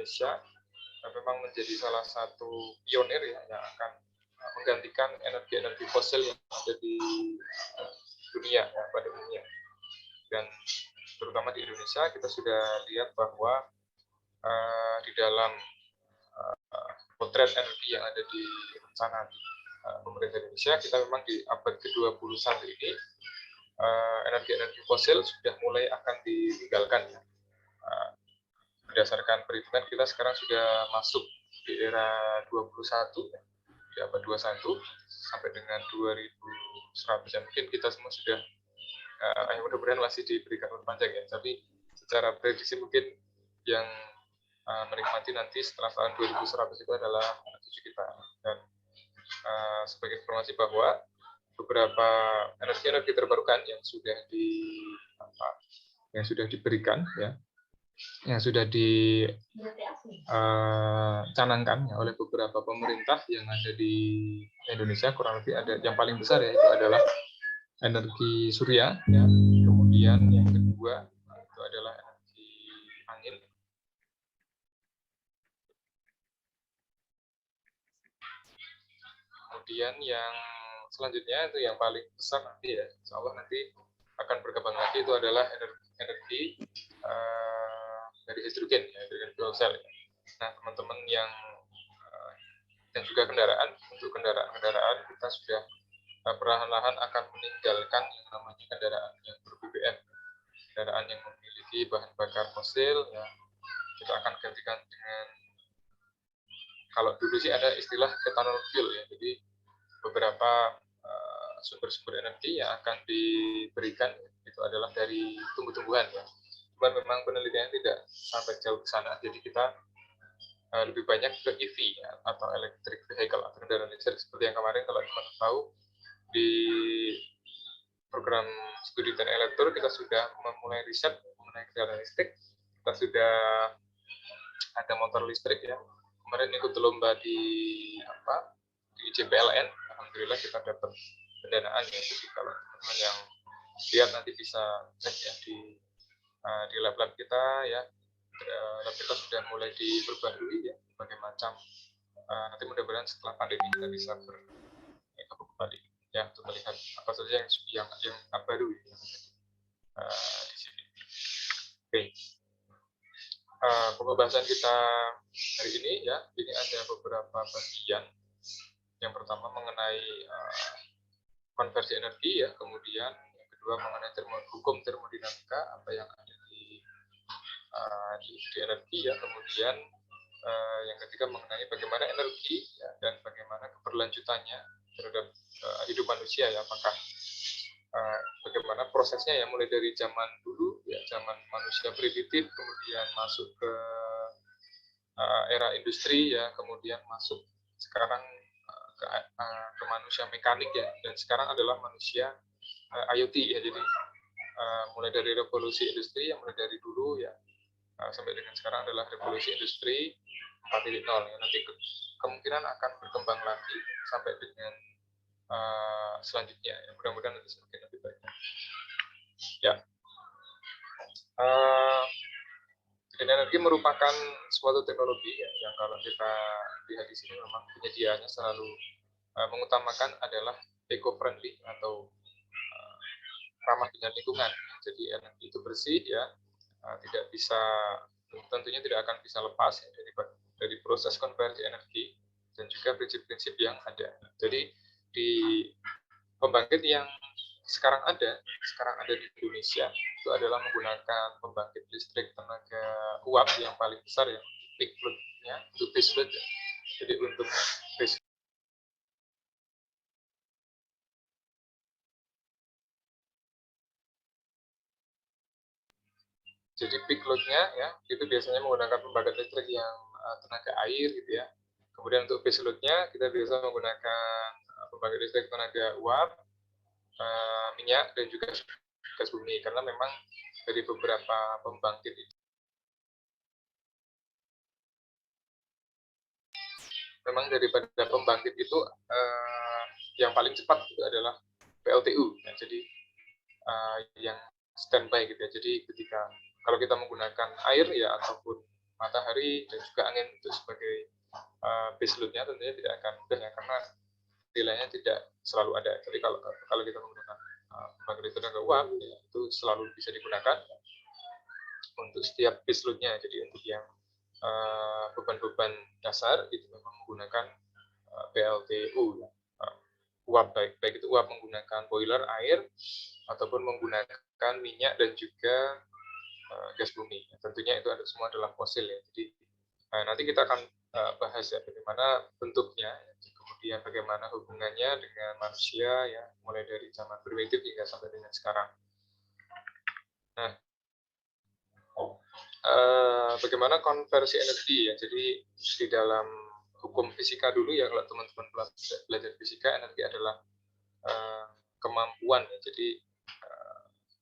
Indonesia memang menjadi salah satu pionir ya yang akan menggantikan energi-energi fosil yang ada di dunia ya, pada umumnya. Dan terutama di Indonesia kita sudah lihat bahwa di dalam potret energi yang ada di rencana pemerintah Indonesia, kita memang di abad ke-21 ini energi-energi fosil sudah mulai akan ditinggalkan. Berdasarkan perhitungan kita sekarang sudah masuk di era 21, di abad 21 sampai dengan 2100 ya. Mungkin kita semua sudah mudah-mudahan masih diberikan umur panjang ya, tapi secara prediksi mungkin yang menikmati nanti setelah tahun 2100 itu adalah cucu kita. Dan sebagai informasi bahwa beberapa energi-energi terbarukan yang sudah diberikan ya, yang sudah dicanangkan ya, oleh beberapa pemerintah yang ada di Indonesia, kurang lebih ada yang paling besar ya itu adalah energi surya ya, kemudian yang kedua itu adalah energi angin, kemudian yang selanjutnya itu yang paling besar nanti ya, insya Allah nanti akan berkembang lagi itu adalah energi dari hidrogen ya, hidrogen fuel cell. Nah, teman-teman yang dan juga kendaraan, untuk kendaraan kita sudah perlahan-lahan akan meninggalkan yang namanya kendaraan yang ber-BBM, kendaraan yang memiliki bahan bakar fosil ya, kita akan gantikan dengan, kalau dulu sih ada istilah ethanol fuel ya, jadi beberapa sumber-sumber energi yang akan diberikan itu adalah dari tumbuh-tumbuhan ya. Cuman memang penelitian tidak sampai jauh ke sana, jadi kita lebih banyak ke EV ya, atau electric vehicle atau kendaraan listrik, seperti yang kemarin kalau teman tahu di program studi dan elektronik kita sudah memulai riset mengenai kendaraan listrik. Kita sudah ada motor listrik ya, kemarin ikut lomba di IJPLN, alhamdulillah kita dapat pendanaan ya. Jadi kalau teman-teman yang lihat nanti bisa cek ya di lab-lab kita ya, lab kita sudah mulai diperbarui ya, berbagai macam. Nanti mudah-mudahan setelah pandemi kita bisa bergabung kembali ya untuk melihat apa saja yang baru ya, di sini. Oke. Pembahasan kita hari ini ya, ini ada beberapa bagian. Yang pertama mengenai konversi energi ya, kemudian yang kedua mengenai hukum termodinamika, apa yang ada di energi ya, kemudian yang ketiga mengenai bagaimana energi ya, dan bagaimana keberlanjutannya terhadap hidup manusia ya, apakah bagaimana prosesnya ya, mulai dari zaman dulu ya, zaman manusia primitif, kemudian masuk ke era industri ya, kemudian masuk sekarang ke manusia mekanik ya, dan sekarang adalah manusia IoT ya. Jadi mulai dari revolusi industri yang mulai dari dulu ya, sampai dengan sekarang adalah revolusi industri 4.0 ya. Nanti kemungkinan akan berkembang lagi sampai dengan selanjutnya ya, mudah-mudahan nanti semakin lebih baik ya. Energi merupakan suatu teknologi ya, yang kalau kita lihat di sini memang penyediaannya selalu mengutamakan adalah eco-friendly atau ramah dengan lingkungan. Jadi energi itu bersih ya, tentunya tidak akan bisa lepas ya, dari proses konversi energi dan juga prinsip-prinsip yang ada. Jadi di pembangkit yang sekarang ada di Indonesia itu adalah menggunakan pembangkit listrik tenaga uap yang paling besar ya, peak load-nya itu base load ya. Jadi untuk base jadi peak load-nya ya itu biasanya menggunakan pembangkit listrik yang tenaga air gitu ya. Kemudian untuk base load-nya kita biasa menggunakan pembangkit listrik tenaga uap, minyak dan juga gas bumi, karena memang dari beberapa pembangkit itu memang daripada pembangkit itu yang paling cepat itu adalah PLTU ya. Jadi yang standby gitu ya. Jadi ketika kalau kita menggunakan air ya ataupun matahari dan juga angin itu sebagai base load-nya tentunya tidak akan mudah ya, karena nilainya tidak selalu ada. Jadi kalau kita menggunakan pembangkit tenaga uap, ya, itu selalu bisa digunakan untuk setiap base load-nya. Jadi untuk yang beban-beban dasar itu memang menggunakan PLTU, uap, baik itu uap menggunakan boiler air ataupun menggunakan minyak dan juga gas bumi. Tentunya itu semua adalah fosil ya. Jadi nanti kita akan bahas ya bagaimana bentuknya, kemudian bagaimana hubungannya dengan manusia ya, mulai dari zaman primitif hingga sampai dengan sekarang. Nah, bagaimana konversi energi ya. Jadi di dalam hukum fisika dulu ya, kalau teman-teman belajar fisika, energi adalah kemampuan ya. Jadi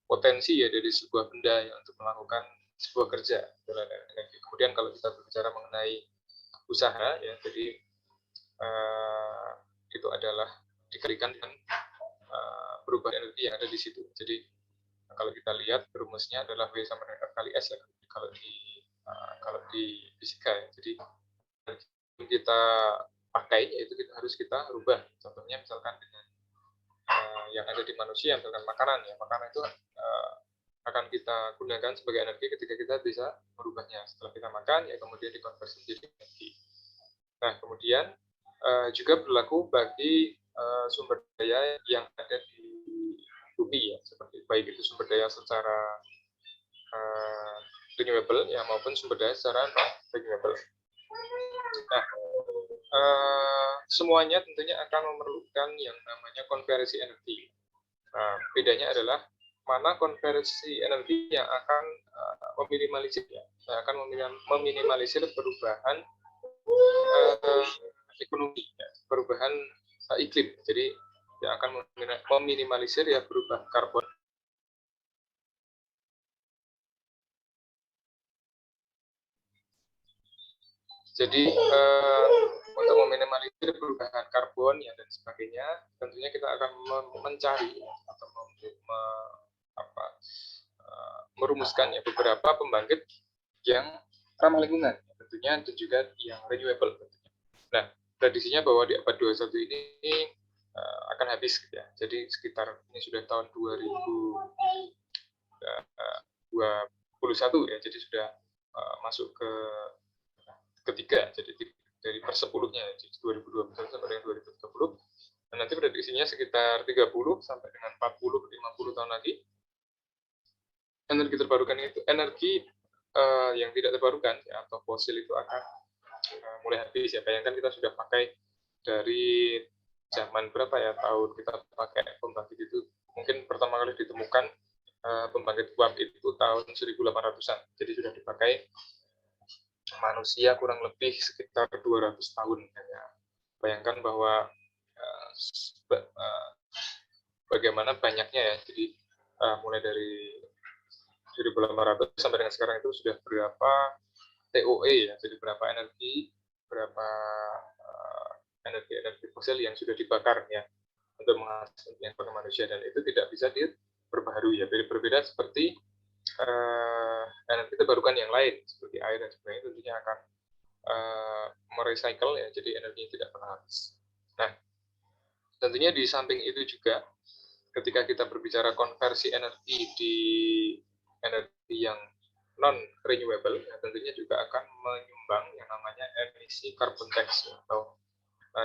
potensi ya dari sebuah benda ya untuk melakukan sebuah kerja adalah energi. Kemudian kalau kita berbicara mengenai usaha ya, jadi itu adalah dikalikan dengan perubahan energi yang ada di situ. Jadi kalau kita lihat rumusnya adalah W sama dengan F kali S ya, kalau di fisika ya. Jadi kita pakai yaitu harus kita rubah. Contohnya misalkan dengan yang ada di manusia, misalkan makanan ya, makanan itu akan kita gunakan sebagai energi ketika kita bisa merubahnya setelah kita makan ya, kemudian dikonversi menjadi energi. Nah, kemudian juga berlaku bagi sumber daya yang ada di bumi ya, seperti baik itu sumber daya secara renewable ya maupun sumber daya secara non renewable. Nah, semuanya tentunya akan memerlukan yang namanya konversi energi. Nah, bedanya adalah mana konversi energi yang akan meminimalisir ya, akan meminimalisir perubahan ekonomi, ya, perubahan iklim. Jadi yang akan meminimalisir ya perubahan karbon. Jadi untuk meminimalisir perubahan karbon ya dan sebagainya, tentunya kita akan mencari atau merumuskan ya beberapa pembangkit yang ramah lingkungan, tentunya dan juga yang renewable. Tentunya. Nah, tradisinya bahwa di abad 21 ini akan habis gitu ya. Jadi sekitar ini sudah tahun 2021 ya. Jadi sudah masuk ke ketiga. Jadi dari persepuluhnya jadi 2021 sampai dengan 2030. Dan nanti prediksinya sekitar 30 sampai dengan 40-50 tahun lagi. Energi terbarukan itu energi yang tidak terbarukan ya, atau fosil itu akan mulai habis ya. Bayangkan kita sudah pakai dari zaman berapa ya, tahun kita pakai pembangkit itu mungkin pertama kali ditemukan pembangkit uap itu tahun 1800-an. Jadi sudah dipakai manusia kurang lebih sekitar 200 tahun ya. Bayangkan bahwa bagaimana banyaknya ya. Jadi mulai dari 1800 sampai dengan sekarang itu sudah berapa TOE ya, jadi berapa energi, berapa energi fosil yang sudah dibakar ya untuk menghasilkan energi manusia, dan itu tidak bisa diperbaharui ya. Berbeda seperti energi terbarukan yang lain seperti air dan sebagainya, tentunya akan merecycle ya, jadi energinya tidak pernah habis. Nah, tentunya di samping itu juga ketika kita berbicara konversi energi di energi yang non renewable, ya, tentunya juga akan menyumbang yang namanya emisi carbon tax atau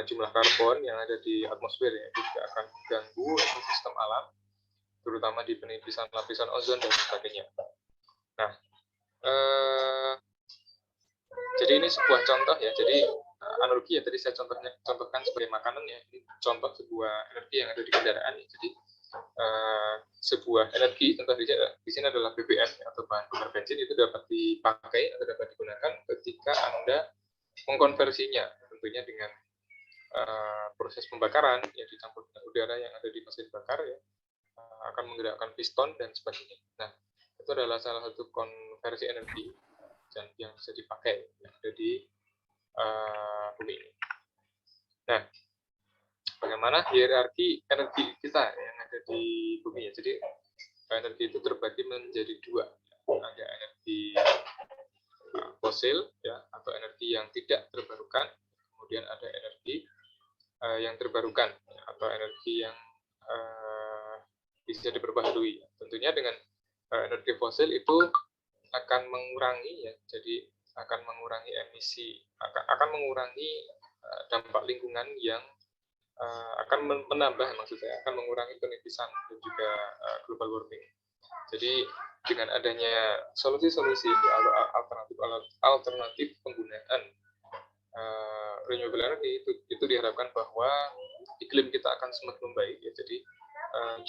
jumlah karbon yang ada di atmosfer ya, itu juga akan mengganggu ekosistem alam, terutama di penipisan lapisan ozon dan sebagainya. Nah, jadi ini sebuah contoh ya. Jadi analogi ya, tadi saya contohkan sebagai makanan ya. Ini contoh sebuah energi yang ada di kendaraan ya. Jadi sebuah energi, contoh di sini adalah BBM atau bahan bakar bensin, itu dapat dipakai atau dapat digunakan ketika Anda mengkonversinya, tentunya dengan proses pembakaran yang dicampur dengan udara yang ada di mesin bakar ya, akan menggerakkan piston dan sebagainya. Nah, itu adalah salah satu konversi energi yang bisa dipakai yang ada di bumi ini. Nah, bagaimana hierarki energi kita yang ada di bumi ya. Jadi energi itu terbagi menjadi dua, ada energi fosil ya, atau energi yang tidak terbarukan, kemudian ada energi yang terbarukan ya, atau energi yang bisa diperbaharui. Tentunya dengan energi fosil itu akan mengurangi ya, jadi akan mengurangi emisi, akan mengurangi dampak lingkungan yang akan menambah, maksud saya akan mengurangi penipisan dan juga global warming. Jadi dengan adanya solusi-solusi alternatif penggunaan renewable energy itu diharapkan bahwa iklim kita akan semakin membaik ya. Jadi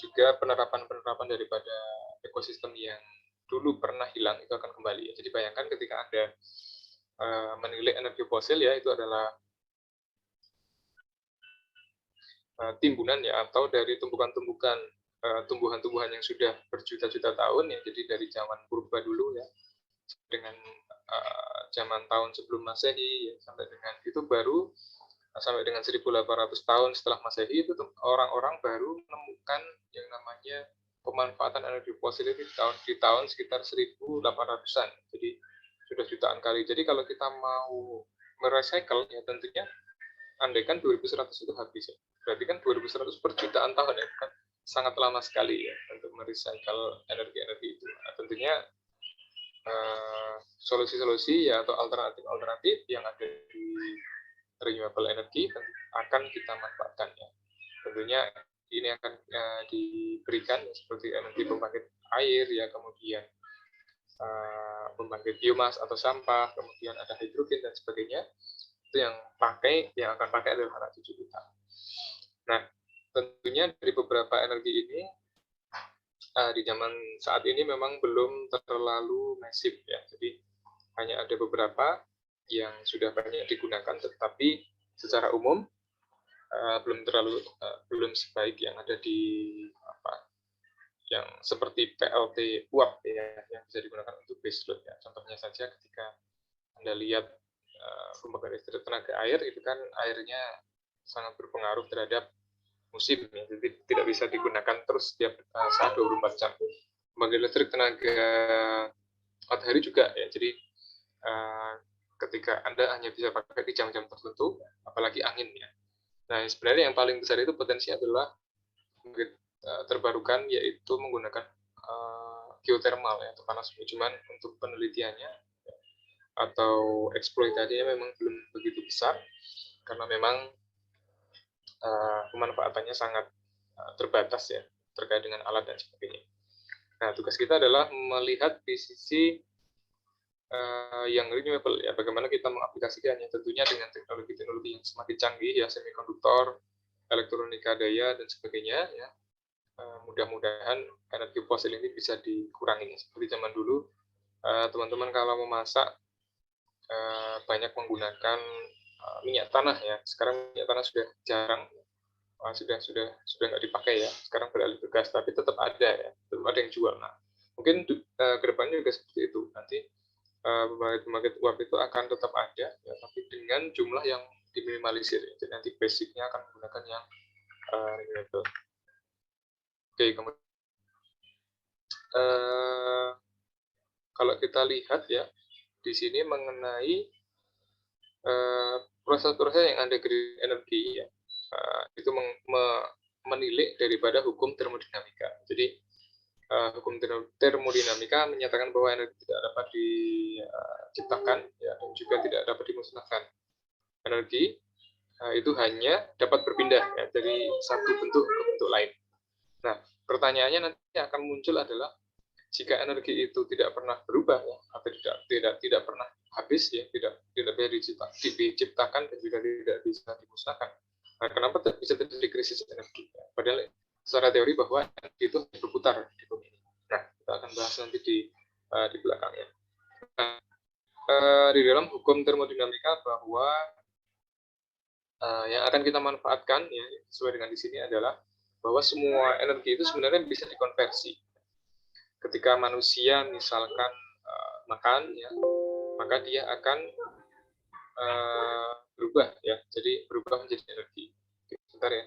juga penerapan daripada ekosistem yang dulu pernah hilang itu akan kembali ya. Jadi bayangkan ketika Anda menilai energi fosil ya, itu adalah timbunan ya, atau dari tumbukan-tumbukan tumbuhan-tumbuhan yang sudah berjuta-juta tahun ya. Jadi dari zaman purba dulu ya, dengan zaman tahun sebelum Masehi ya, sampai dengan itu baru sampai dengan 1800 tahun setelah Masehi itu orang-orang baru menemukan yang namanya pemanfaatan energi fosil itu di tahun sekitar 1800-an. Jadi sudah jutaan kali. Jadi kalau kita mau merecycle ya, tentunya andaikan 2100 itu habis ya. Berarti kan 2100 per jutaan tahun ya, kan sangat lama sekali ya untuk merecycle energi-energi itu. Nah, tentunya solusi-solusi ya, atau alternatif yang ada di renewable energy akan kita manfaatkan ya. Tentunya ini akan diberikan seperti energi pembangkit air ya, kemudian pembangkit biomas atau sampah, kemudian ada hidrogen dan sebagainya. Itu yang akan pakai adalah anak cucu kita. Nah, tentunya dari beberapa energi ini di zaman saat ini memang belum terlalu masif ya. Jadi hanya ada beberapa yang sudah banyak digunakan, tetapi secara umum belum sebaik yang ada di yang seperti PLT uap ya, yang bisa digunakan untuk base load ya. Contohnya saja ketika Anda lihat pembangkit listrik tenaga air, itu kan airnya sangat berpengaruh terhadap musim ya, jadi tidak bisa digunakan terus setiap saat 24 jam. Pembangkit listrik tenaga matahari juga ya, jadi ketika Anda hanya bisa pakai di jam-jam tertentu, apalagi angin ya. Nah, sebenarnya yang paling besar itu potensi adalah terbarukan, yaitu menggunakan geothermal ya, atau panas bumi. Cuman untuk penelitiannya atau eksploitasinya memang belum begitu besar, karena memang pemanfaatannya sangat terbatas ya, terkait dengan alat dan sebagainya. Nah, tugas kita adalah melihat di sisi yang renewable ya, bagaimana kita mengaplikasikannya, tentunya dengan teknologi-teknologi yang semakin canggih ya, semikonduktor, elektronika daya dan sebagainya ya. Mudah-mudahan energi fosil ini bisa dikurangi. Seperti zaman dulu, teman-teman kalau memasak banyak menggunakan minyak tanah ya. Sekarang minyak tanah sudah jarang, sudah nggak dipakai ya. Sekarang beralih ke gas, tapi tetap ada ya, tetap ada yang jual. Nah, mungkin ke depannya juga seperti itu. Nanti pembangkit uap itu akan tetap ada, ya, tapi dengan jumlah yang diminimalisir. Jadi nanti basicnya akan menggunakan yang renewable. Oke, kemudian kalau kita lihat ya di sini mengenai proses-proses yang ada green energy ya, itu menilik daripada hukum termodinamika. Jadi hukum termodinamika menyatakan bahwa energi tidak dapat diciptakan ya, dan juga tidak dapat dimusnahkan. Energi itu hanya dapat berpindah ya, dari satu bentuk ke bentuk lain. Nah, pertanyaannya nanti akan muncul adalah jika energi itu tidak pernah berubah ya, atau tidak pernah habis ya, tidak bisa diciptakan dan juga tidak bisa dimusnahkan. Nah, kenapa bisa terjadi krisis energi? Padahal secara teori bahwa energi itu berputar di bumi ini. Nah, kita akan bahas nanti di belakangnya. Nah, di dalam hukum termodinamika bahwa yang akan kita manfaatkan ya, sesuai dengan di sini adalah bahwa semua energi itu sebenarnya bisa dikonversi. Ketika manusia misalkan makan ya, maka dia akan berubah ya, jadi berubah menjadi energi. Sebentar ya.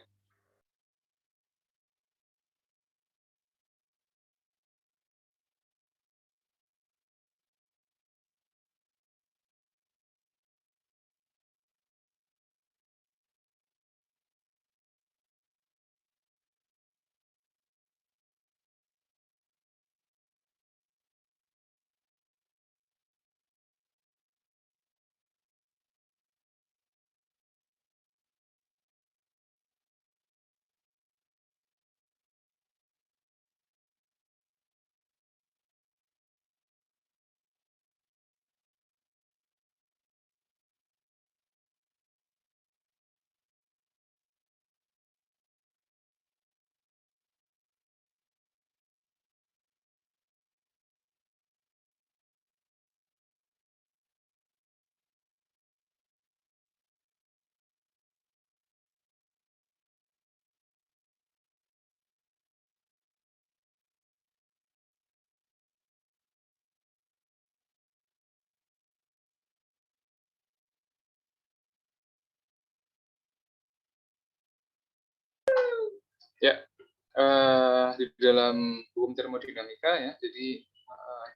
di dalam hukum termodinamika ya. Jadi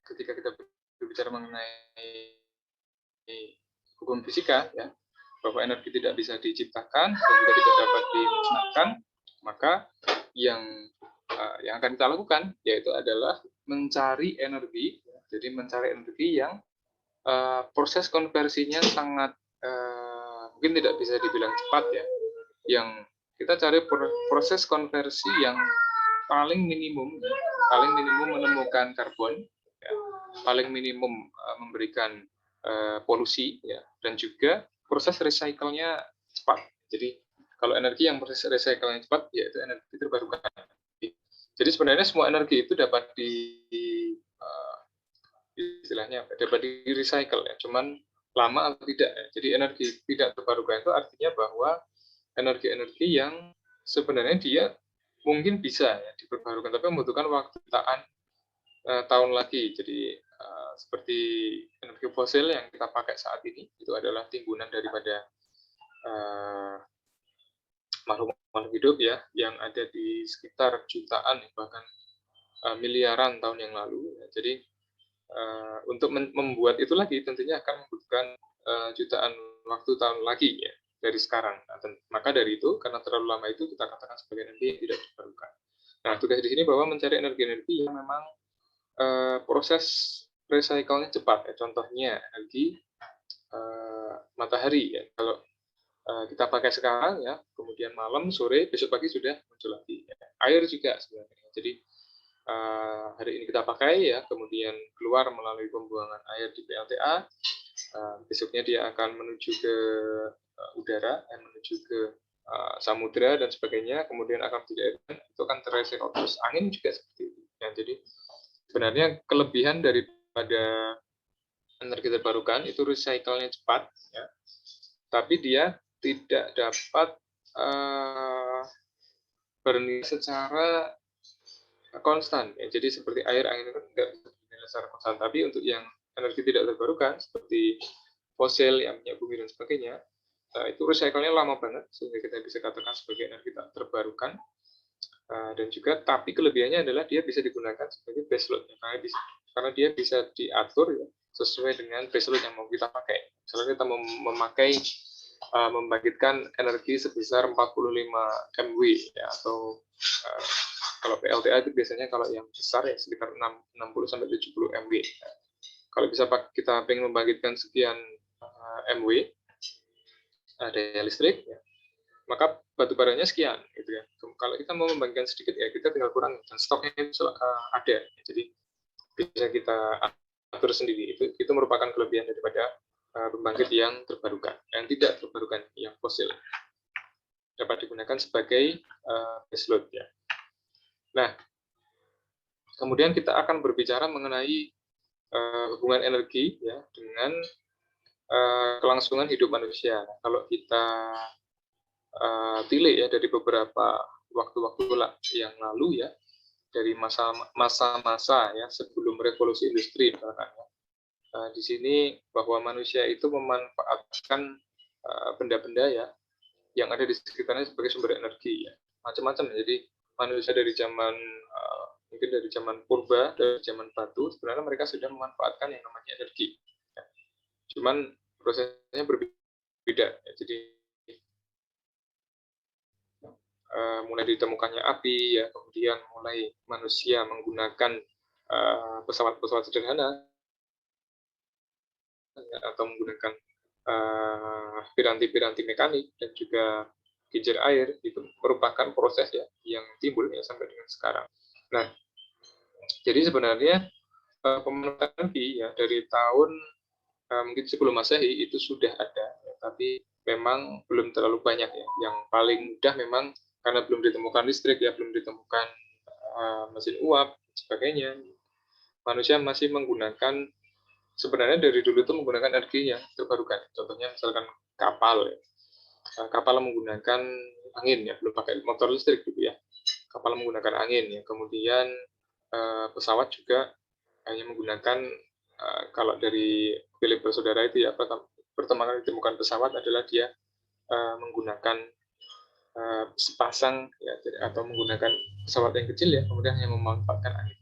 ketika kita berbicara mengenai hukum fisika ya, bahwa energi tidak bisa diciptakan dan juga tidak dapat dimusnahkan, maka yang akan kita lakukan yaitu adalah mencari energi. Jadi mencari energi yang proses konversinya sangat mungkin tidak bisa dibilang cepat ya. Yang kita cari proses konversi yang paling minimum menemukan karbon, ya, paling minimum memberikan polusi, ya, dan juga proses recycle-nya cepat. Jadi kalau energi yang proses recycle-nya cepat, yaitu energi terbarukan. Jadi sebenarnya semua energi itu dapat istilahnya dapat di recycle ya, cuman lama atau tidak ya. Jadi energi tidak terbarukan itu artinya bahwa energi-energi yang sebenarnya dia mungkin bisa ya diperbarukan, tapi membutuhkan waktu jutaan tahun lagi. Jadi seperti energi fosil yang kita pakai saat ini itu adalah timbunan daripada makhluk-makhluk hidup ya yang ada di sekitar jutaan bahkan miliaran tahun yang lalu. Jadi untuk membuat itu lagi tentunya akan membutuhkan jutaan waktu tahun lagi ya dari sekarang. Maka dari itu karena terlalu lama itu kita katakan sebagai energi yang tidak terbarukan. Nah, tugas di sini bahwa mencari energi-energi yang memang proses recycle-nya cepat. Ya. Contohnya energi matahari ya. Kalau kita pakai sekarang ya, kemudian malam, sore, besok pagi sudah muncul lagi. Ya. Air juga sebenarnya. Jadi hari ini kita pakai ya, kemudian keluar melalui pembuangan air di PLTA. Besoknya dia akan menuju ke udara, menuju ke samudra dan sebagainya, kemudian akan menjadi air, itu akan terrecycle terus. Angin juga seperti itu. Ya, jadi sebenarnya kelebihan daripada energi terbarukan itu recycle-nya cepat, ya, tapi dia tidak dapat bernilai secara konstan. Ya. Jadi seperti air, angin itu tidak bisa bernilai secara konstan. Tapi untuk yang energi tidak terbarukan seperti fosil, yang minyak bumi dan sebagainya, itu recycle-nya lama banget sehingga kita bisa katakan sebagai energi tak terbarukan. Dan juga tapi kelebihannya adalah dia bisa digunakan sebagai baseload ya, karena dia bisa diatur ya, sesuai dengan baseload yang mau kita pakai. Misalnya kita membangkitkan energi sebesar 45 MW ya, atau kalau PLTA itu biasanya kalau yang besar ya sekitar 60 sampai 70 MW. Kalau bisa kita pengen membangkitkan sekian MW daya listrik ya, maka batu baranya sekian gitu ya. Kalau kita mau membangkitkan sedikit ya kita tinggal kurang dan stoknya itu ada. Jadi bisa kita atur sendiri. Itu merupakan kelebihan daripada pembangkit yang terbarukan, yang tidak terbarukan, yang fosil. Dapat digunakan sebagai baseload ya. Nah, kemudian kita akan berbicara mengenai hubungan energi ya dengan kelangsungan hidup manusia. Nah, kalau kita tilik ya dari beberapa waktu-waktu yang lalu ya, dari masa-masa ya sebelum revolusi industri misalkan ya. Di sini bahwa manusia itu memanfaatkan benda-benda ya yang ada di sekitarnya sebagai sumber energi ya, macam-macam. Jadi manusia dari zaman mungkin dari zaman purba, dari zaman batu, sebenarnya mereka sudah memanfaatkan yang namanya energi. Ya. Cuman prosesnya berbeda. Ya. Jadi mulai ditemukannya api, ya, kemudian mulai manusia menggunakan pesawat-pesawat sederhana ya, atau menggunakan piranti-piranti mekanik dan juga kincir air, itu merupakan proses ya yang timbul ya sampai dengan sekarang. Nah, jadi sebenarnya pemanfaatan energi ya dari tahun mungkin sebelum Masehi itu sudah ada, ya, tapi memang belum terlalu banyak ya. Yang paling mudah memang karena belum ditemukan listrik ya, belum ditemukan mesin uap sebagainya. Manusia masih menggunakan, sebenarnya dari dulu itu menggunakan energi yang terbarukan. Contohnya misalkan kapal ya. Kapal menggunakan angin ya, belum pakai motor listrik gitu ya. Kapal menggunakan angin ya. Kemudian pesawat juga hanya menggunakan kalau dari Philip bersaudara itu ya, pertama kali ditemukan pesawat adalah dia menggunakan sepasang ya, atau menggunakan pesawat yang kecil ya, kemudian hanya memanfaatkan angin.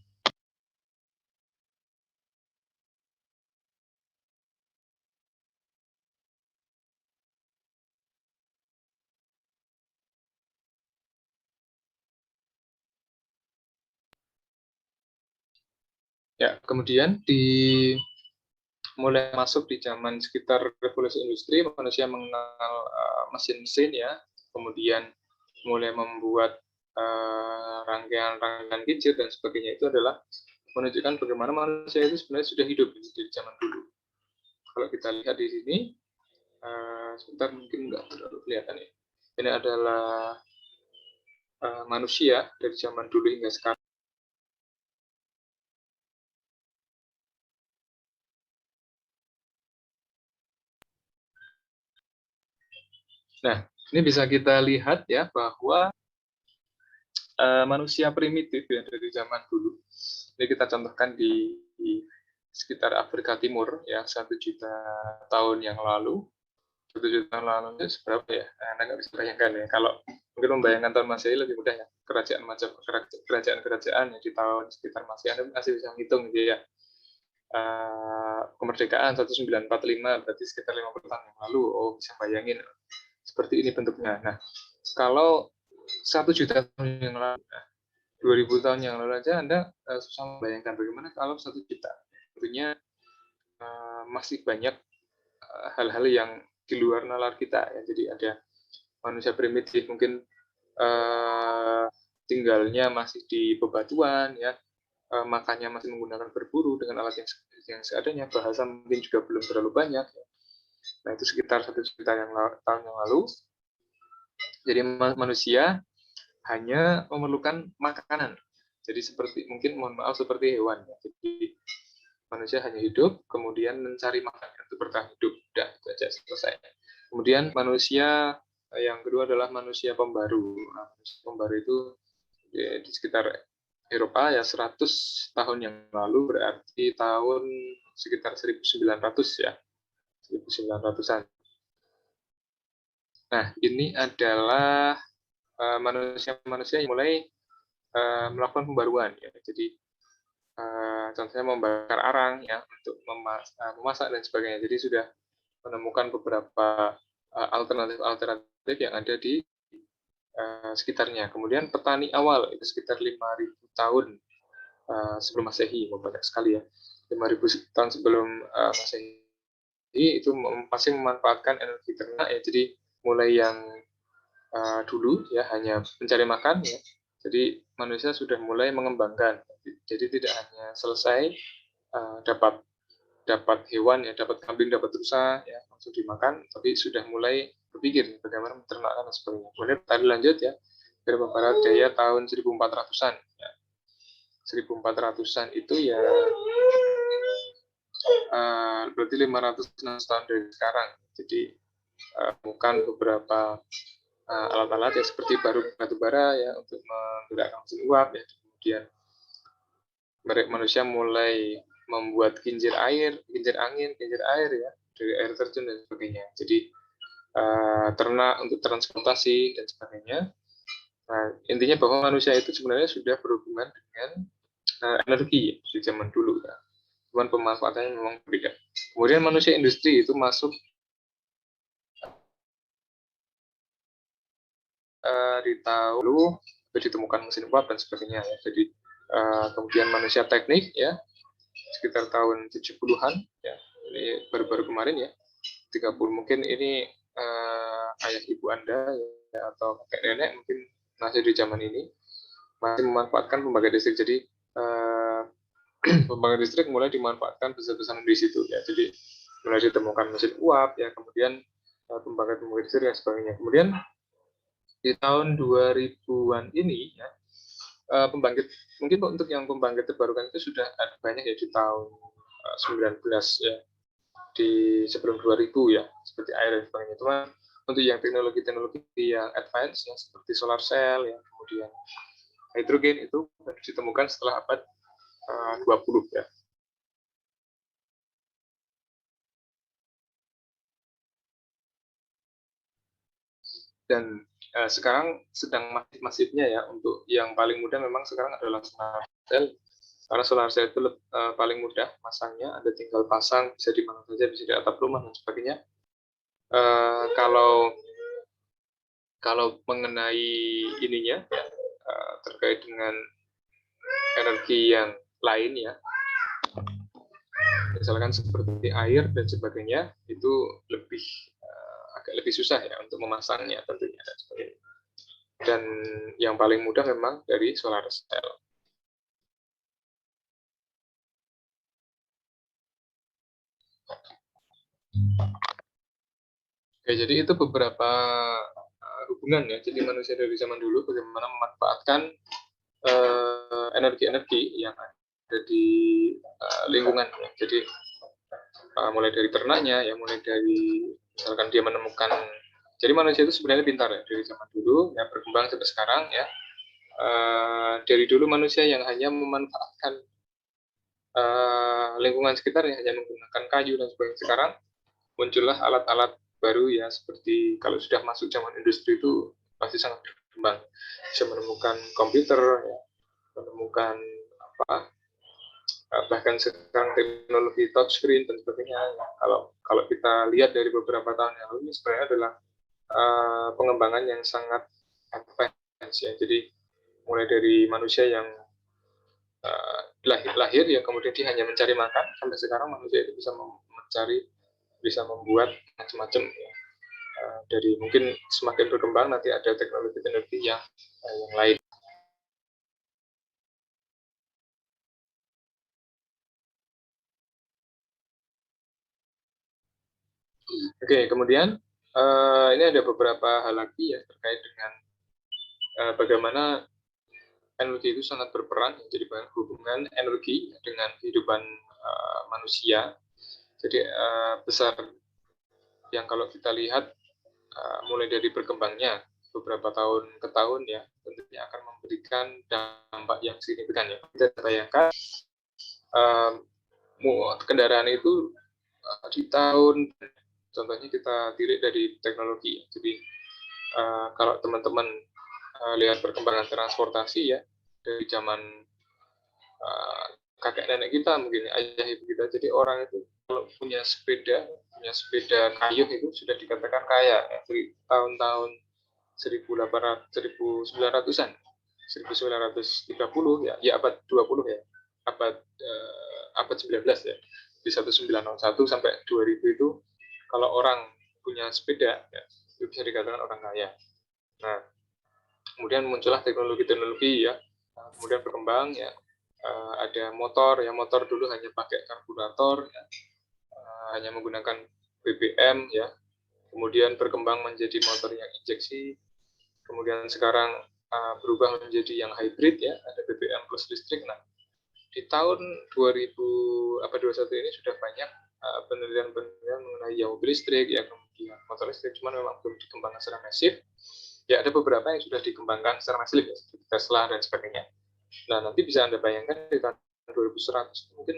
Ya, kemudian mulai masuk di zaman sekitar revolusi industri, manusia mengenal mesin-mesin ya, kemudian mulai membuat rangkaian-rangkaian gadget dan sebagainya. Itu adalah menunjukkan bagaimana manusia itu sebenarnya sudah hidup di zaman dulu. Kalau kita lihat di sini, sebentar mungkin nggak terlalu kelihatan ya. Ini adalah manusia dari zaman dulu hingga sekarang. Nah, ini bisa kita lihat ya bahwa manusia primitif ya dari zaman dulu. Ini kita contohkan di sekitar Afrika Timur ya, 1 juta tahun yang lalu. 1 juta tahun lalu itu seberapa ya? Anda nggak bisa bayangkan ya. Kalau mungkin membayangkan tahun Masehi lebih mudah ya. Kerajaan-kerajaan yang di tahun sekitar Masehi Anda masih bisa menghitung gitu ya. Kemerdekaan 1945 berarti sekitar 50 tahun yang lalu. Oh, bisa bayangin seperti ini bentuknya. Nah, kalau 1 juta tahun yang lalu, 2000 tahun yang lalu aja Anda susah membayangkan bagaimana kalau 1 juta. Tentunya masih banyak hal-hal yang di luar nalar kita ya. Jadi ada manusia primitif mungkin tinggalnya masih di bebatuan ya, makannya masih menggunakan berburu dengan alat yang seadanya, bahasa mungkin juga belum terlalu banyak ya. Nah itu sekitar 1 juta tahun yang lalu. Jadi manusia hanya memerlukan makanan. Jadi seperti mungkin mohon maaf seperti hewan ya. Jadi manusia hanya hidup kemudian mencari makanan untuk bertahan hidup. Udah itu aja selesai. Kemudian manusia yang kedua adalah manusia pembaru. Nah, manusia pembaru itu ya, di sekitar Eropa ya 100 tahun yang lalu, berarti tahun sekitar 1900 ya. 1900-an. Nah, ini adalah manusia-manusia yang mulai melakukan pembaruan ya. Jadi contohnya membakar arang ya untuk memasak dan sebagainya. Jadi sudah menemukan beberapa alternatif yang ada di sekitarnya. Kemudian petani awal itu sekitar 5.000 tahun sebelum Masehi, banyak sekali ya. 5.000 tahun sebelum Masehi itu masih memanfaatkan energi ternak ya. Jadi mulai yang dulu ya hanya mencari makan ya. Jadi manusia sudah mulai mengembangkan. Jadi tidak hanya selesai dapat hewan ya, dapat kambing, dapat rusa ya langsung dimakan, tapi sudah mulai berpikir bagaimana menternakkan dan sebagainya. Kemudian tadi lanjut ya, Eropa Barat Daya tahun 1400-an ya. 1400-an itu ya berarti 500 tahun dari sekarang. Jadi bukan beberapa alat-alat ya seperti batu bara ya untuk menggerakkan mesin uap ya. Kemudian manusia mulai membuat kincir angin, kincir air ya dari air terjun dan sebagainya. Jadi ternak untuk transportasi dan sebagainya. Nah, intinya bahwa manusia itu sebenarnya sudah berhubungan dengan energi di zaman dulu ya. Cuman pemanfaatannya memang berbeda. Kemudian manusia industri itu masuk di tahun lalu ditemukan mesin uap dan sebagainya ya. Jadi kemudian manusia teknik ya sekitar tahun 70-an ya. Ini baru-baru kemarin ya. 30 mungkin ini ayah ibu Anda ya, atau kakek nenek mungkin masih di zaman ini masih memanfaatkan pembangkit listrik. Jadi pembangkit listrik mulai dimanfaatkan besar-besaran di situ ya. Jadi mulai ditemukan mesin uap ya, kemudian pembangkit listrik dan sebagainya. Kemudian di tahun 2000-an ini ya, pembangkit mungkin untuk yang pembangkit terbarukan itu sudah ada banyak ya di tahun 19 ya, di sebelum 2000 ya, seperti air dan sebagainya. Cuma untuk yang teknologi-teknologi yang advance ya seperti solar cell ya, kemudian hidrogen itu baru ditemukan setelah abad 20 ya. Dan Sekarang sedang masif-masifnya ya, untuk yang paling mudah memang sekarang adalah solar cell, karena solar cell itu paling mudah masangnya, Anda tinggal pasang, bisa di mana saja, bisa di atap rumah dan sebagainya. Kalau mengenai ininya ya, terkait dengan energi yang lain ya, misalkan seperti air dan sebagainya, itu agak lebih susah ya untuk memasangnya tentunya dan sebagainya. Dan yang paling mudah memang dari solar cell. Oke, jadi itu beberapa hubungan ya. Jadi manusia dari zaman dulu bagaimana memanfaatkan energi-energi yang ada di lingkungan. Ya. Jadi mulai dari ternaknya, ya mulai dari misalkan dia menemukan. Jadi manusia itu sebenarnya pintar ya dari zaman dulu, ya berkembang sampai sekarang ya. Dari dulu manusia yang hanya memanfaatkan lingkungan sekitarnya, hanya menggunakan kayu dan sebagainya. Sekarang muncullah alat-alat baru ya, seperti kalau sudah masuk zaman industri itu pasti sangat berkembang, bisa menemukan komputer ya, menemukan bahkan sekarang teknologi touchscreen dan sebagainya ya. Kalau kita lihat dari beberapa tahun yang lalu, ini sebenarnya adalah pengembangan yang sangat advance ya. Jadi mulai dari manusia yang lahir yang kemudian dia hanya mencari makan, sampai sekarang manusia itu bisa membuat macam-macam ya. Dari mungkin semakin berkembang nanti ada teknologi-teknologi yang lain. Oke, kemudian ini ada beberapa hal lagi ya terkait dengan bagaimana energi itu sangat berperan, jadi hubungan energi dengan kehidupan manusia. Jadi besar yang kalau kita lihat mulai dari berkembangnya beberapa tahun ke tahun ya, tentunya akan memberikan dampak yang signifikan ya. Kita bayangkan kendaraan itu di tahun, contohnya kita tilik dari teknologi. Jadi kalau teman-teman lihat perkembangan transportasi ya, dari zaman kakek nenek kita, mungkin ayah ibu kita, jadi orang itu kalau punya sepeda kayu itu sudah dikatakan kaya ya, dari tahun-tahun 1900-an, 1930 ya, abad 20 ya, abad 19 ya, di 1901 sampai 2000 itu kalau orang punya sepeda ya, itu bisa dikatakan orang kaya. Nah, kemudian muncullah teknologi-teknologi ya, kemudian berkembang ya, ada motor ya, motor dulu hanya pakai karburator ya, hanya menggunakan BBM ya, kemudian berkembang menjadi motor yang injeksi, kemudian sekarang berubah menjadi yang hybrid ya, ada BBM plus listrik. Nah, di tahun 2021 ini sudah banyak penelitian-penelitian mengenai yang mobil listrik ya, kemudian motor listrik, cuman memang belum dikembangkan secara masif. Ya ada beberapa yang sudah dikembangkan secara masif ya, seperti Tesla dan sebagainya. Nah, nanti bisa Anda bayangkan di tahun 2100 mungkin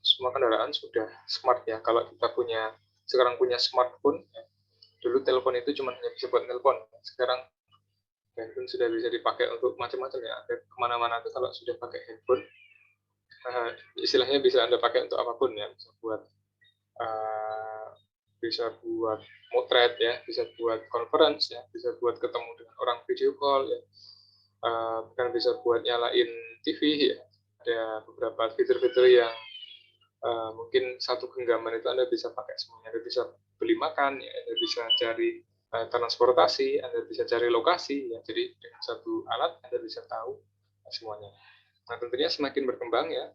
semua kendaraan sudah smart ya. Kalau kita sekarang punya smartphone ya, dulu telepon itu cuma hanya bisa buat telepon. Sekarang handphone sudah bisa dipakai untuk macam-macam ya. Kemana-mana tuh kalau sudah pakai handphone, istilahnya bisa Anda pakai untuk apapun ya. Bisa buat motret ya, bisa buat conference ya, bisa buat ketemu dengan orang video call ya, bahkan bisa buat nyalain TV ya. Ada beberapa fitur-fitur yang mungkin satu genggaman itu Anda bisa pakai semuanya. Anda bisa beli makan ya, Anda bisa cari transportasi, Anda bisa cari lokasi ya. Jadi dengan satu alat Anda bisa tahu semuanya. Nah, tentunya semakin berkembang ya.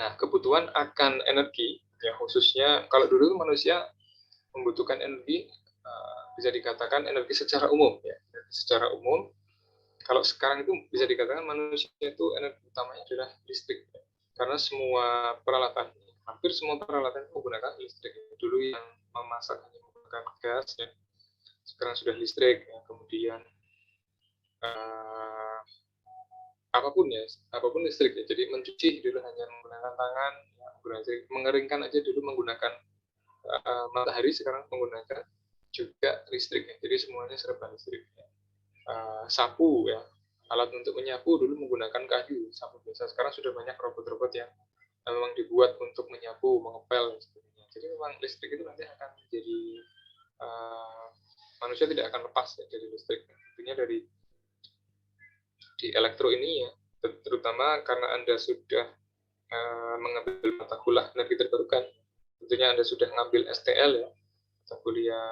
Nah, kebutuhan akan energi ya, khususnya kalau dulu manusia membutuhkan energi bisa dikatakan energi secara umum ya. Secara umum, kalau sekarang itu bisa dikatakan manusia itu energi utamanya adalah listrik ya. Karena hampir semua peralatan menggunakan listrik. Dulu yang memasak hanya menggunakan gas ya, sekarang sudah listrik ya. Kemudian apapun listrik ya. Jadi mencuci dulu hanya menggunakan tangan ya, mengeringkan aja dulu menggunakan matahari, sekarang menggunakan juga listrik ya. Jadi semuanya serba listrik. Ya. Sapu ya, alat untuk menyapu dulu menggunakan kayu, sapu biasa. Sekarang sudah banyak robot-robot yang memang dibuat untuk menyapu, mengepel, dan sebagainya. Jadi memang listrik itu nanti akan menjadi manusia tidak akan lepas ya dari listrik. Tentunya dari di elektro ini ya, terutama karena Anda sudah mengambil mata kuliah energi terbarukan, tentunya Anda sudah mengambil STL ya, mata kuliah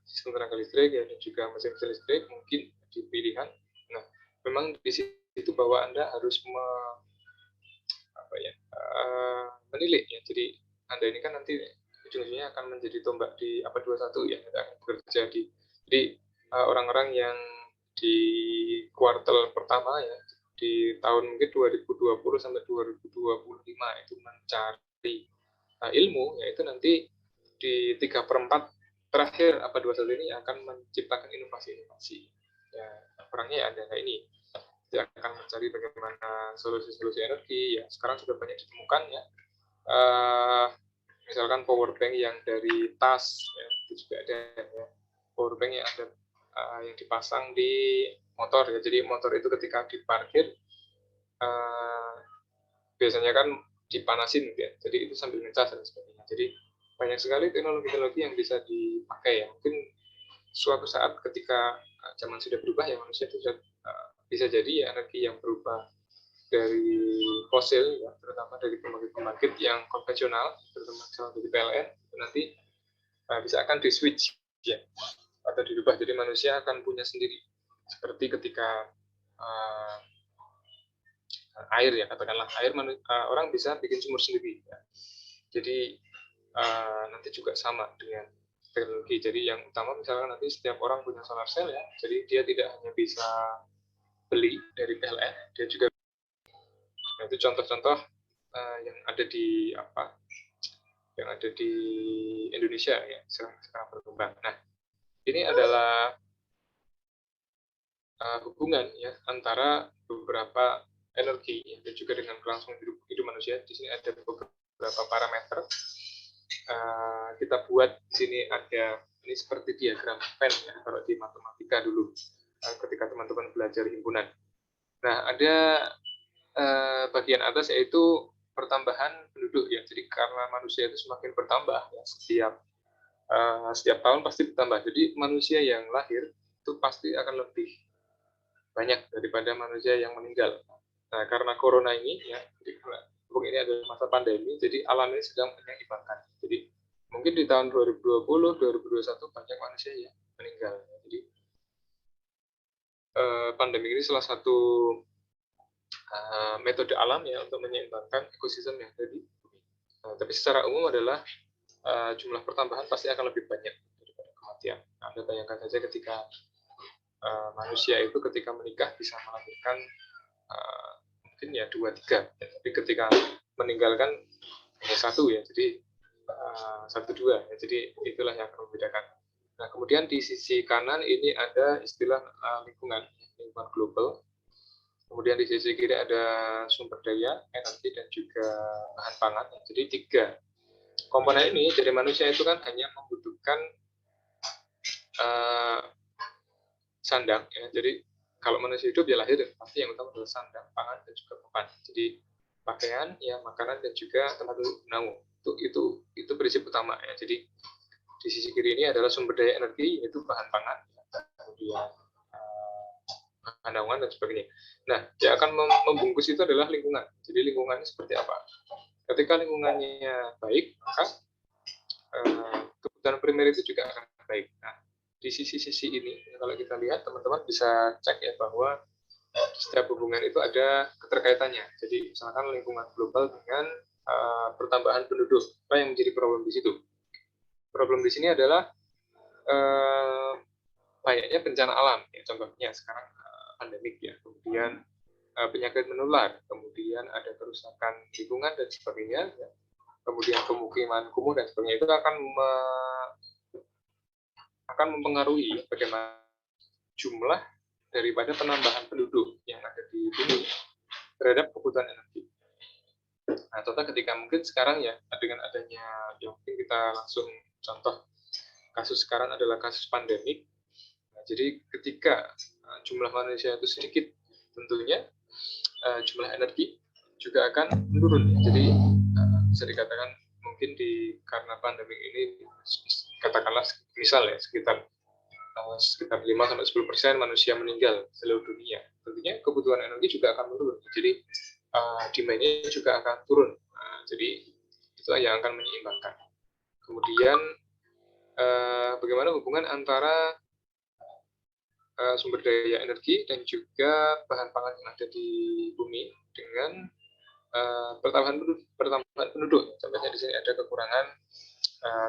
sistem tenaga listrik ya, dan juga mesin-mesin listrik mungkin di pilihan. Nah, memang di situ bahwa Anda harus menilik ya. Jadi Anda ini kan nanti ujung-ujungnya akan menjadi tombak di abad 21 ya, kita akan bekerja jadi orang-orang yang di kuartal pertama ya, di tahun mungkin 2020 sampai 2025 itu mencari ilmu, yaitu nanti di 3/4 terakhir abad 21 ini akan menciptakan inovasi-inovasi. Ya, orangnya ya Anda ini dia akan mencari bagaimana solusi-solusi energi ya, sekarang sudah banyak ditemukan ya. Misalkan power bank yang dari tas ya, itu juga ada ya. Power bank yang ada yang dipasang di motor ya, jadi motor itu ketika diparkir biasanya kan dipanasin gitu ya, jadi itu sambil ngecas dan sebagainya. Jadi banyak sekali teknologi-teknologi yang bisa dipakai ya. Mungkin suatu saat ketika zaman sudah berubah ya, manusia itu sudah bisa jadi ya energi yang berubah dari fosil ya, terutama dari pembangkit-pembangkit yang konvensional, terutama dari PLN, itu nanti bisa akan di switch ya, atau dirubah jadi manusia akan punya sendiri, seperti ketika air ya, katakanlah air orang bisa bikin sumur sendiri ya. Jadi nanti juga sama dengan teknologi. Jadi yang utama misalkan nanti setiap orang punya solar cell ya, jadi dia tidak hanya bisa beli dari PLN, dia juga. Nah, itu contoh-contoh yang ada di Indonesia ya, sekarang berkembang. Nah, ini adalah hubungan ya antara beberapa energi ya, dan juga dengan kelangsungan hidup manusia. Di sini ada beberapa parameter. Kita buat di sini ada, ini seperti diagram Venn ya, kalau di matematika dulu ketika teman-teman belajar himpunan. Nah, ada bagian atas yaitu pertambahan penduduk ya. Jadi karena manusia itu semakin bertambah ya, setiap tahun pasti bertambah. Jadi manusia yang lahir itu pasti akan lebih banyak daripada manusia yang meninggal. Nah, karena corona ini ya, jadi ini adalah masa pandemi, jadi alam ini sedang menyeimbangkan. Jadi mungkin di tahun 2020, 2021 banyak manusia yang meninggal. Jadi pandemi ini salah satu metode alam ya untuk menyeimbangkan ekosistem yang ada di bumi. Tapi secara umum adalah jumlah pertambahan pasti akan lebih banyak daripada kematian. Anda bayangkan saja ketika manusia itu ketika menikah bisa melahirkan mungkin ya 2-3, ya, tapi ketika meninggalkan hanya 1 ya, jadi 1-2 ya, jadi itulah yang akan membedakan. Nah, kemudian di sisi kanan ini ada istilah lingkungan global. Kemudian di sisi kiri ada sumber daya, energi, dan juga bahan pangan. Jadi 3 komponen ini, jadi manusia itu kan hanya membutuhkan sandang ya. Jadi kalau manusia hidup ya lahir, pasti yang utama adalah sandang, pangan, dan juga papan. Jadi pakaian, ya makanan, dan juga tempat duduk bernaung. Itu prinsip utama ya. Jadi di sisi kiri ini adalah sumber daya energi, yaitu bahan pangan, kemudian bahan naungan, dan sebagainya. Nah, yang akan membungkus itu adalah lingkungan. Jadi lingkungannya seperti apa? Ketika lingkungannya baik, maka kebutuhan primer itu juga akan baik. Nah, di sisi-sisi ini, kalau kita lihat, teman-teman bisa cek ya bahwa di setiap hubungan itu ada keterkaitannya. Jadi misalkan lingkungan global dengan pertambahan penduduk, apa yang menjadi problem di situ? Problem di sini adalah banyaknya bencana alam. Ya, contohnya sekarang pandemik ya, kemudian penyakit menular, kemudian ada kerusakan lingkungan dan sebagainya, ya. Kemudian pemukiman kumuh dan sebagainya, itu akan mempengaruhi bagaimana jumlah daripada penambahan penduduk yang ada di bumi terhadap kebutuhan energi. Nah, contoh ketika mungkin sekarang ya dengan adanya, ya mungkin kita langsung contoh kasus sekarang adalah kasus pandemik. Nah, jadi ketika jumlah manusia itu sedikit, tentunya jumlah energi juga akan menurun. Jadi bisa dikatakan mungkin karena pandemi ini, katakanlah misal ya sekitar 5-10% manusia meninggal seluruh dunia. Tentunya kebutuhan energi juga akan menurun. Jadi demand-nya juga akan turun. Jadi itulah yang akan menyeimbangkan. Kemudian bagaimana hubungan antara sumber daya energi dan juga bahan pangan yang ada di bumi dengan pertambahan penduduk. Contohnya di sini ada kekurangan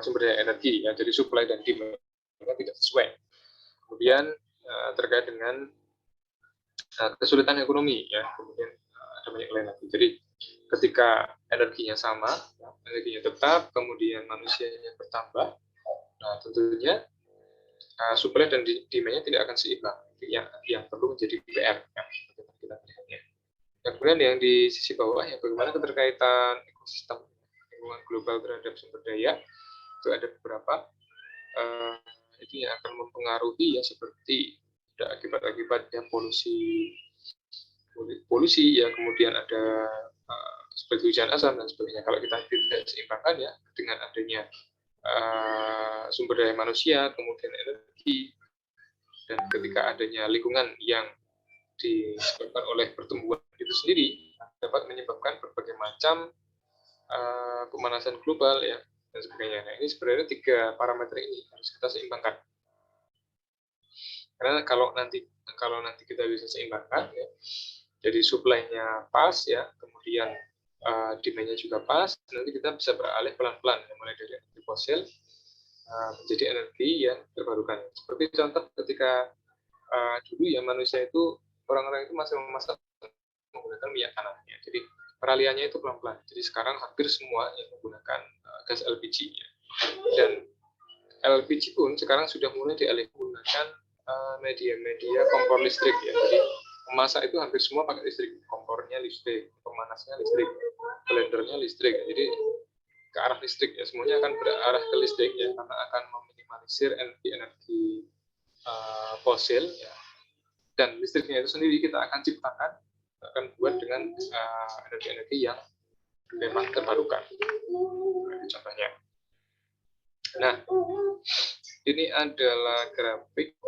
sumber daya energi, ya, jadi supply dan demand tidak sesuai. Kemudian terkait dengan kesulitan ekonomi, ya, kemudian ada banyak lain lagi. Jadi ketika energinya sama, energinya tetap, kemudian manusianya bertambah, nah tentunya supply dan demand-nya tidak akan seimbang. Yang perlu menjadi PR, ya, kita lihatnya. Dan kemudian yang di sisi bawah, ya, bagaimana keterkaitan ekosistem lingkungan global terhadap sumber daya, itu ada beberapa itu yang akan mempengaruhi, ya, seperti ada akibat-akibat yang polusi, ya, kemudian ada seperti hujan asam dan sebagainya. Kalau kita tidak seimbangkan, ya, dengan adanya sumber daya manusia, kemudian energi, dan ketika adanya lingkungan yang disebabkan oleh pertumbuhan itu sendiri, dapat menyebabkan berbagai macam pemanasan global, ya, dan sebagainya. Nah, ini sebenarnya 3 parameter ini harus kita seimbangkan. Karena kalau nanti kita bisa seimbangkan, ya, jadi supply-nya pas, ya, kemudian demand-nya juga pas, nanti kita bisa beralih pelan-pelan, ya, mulai dari energi fosil menjadi energi yang terbarukan. Seperti contoh ketika dulu, ya, manusia itu, orang-orang itu masih memasak menggunakan minyak tanah, ya. Jadi peralihannya itu pelan-pelan. Jadi sekarang hampir semua yang menggunakan gas LPG, ya. Dan LPG pun sekarang sudah mulai dialih menggunakan media kompor listrik, ya. Jadi memasak itu hampir semua pakai listrik, kompornya listrik, pemanasnya listrik, blendernya listrik. Jadi ke arah listrik, ya, semuanya akan berarah ke listrik, ya, karena akan meminimalisir energi fosil, ya. Dan listriknya itu sendiri kita akan ciptakan, akan buat dengan energi-energi yang memang terbarukan. Contohnya. Nah, ini adalah grafik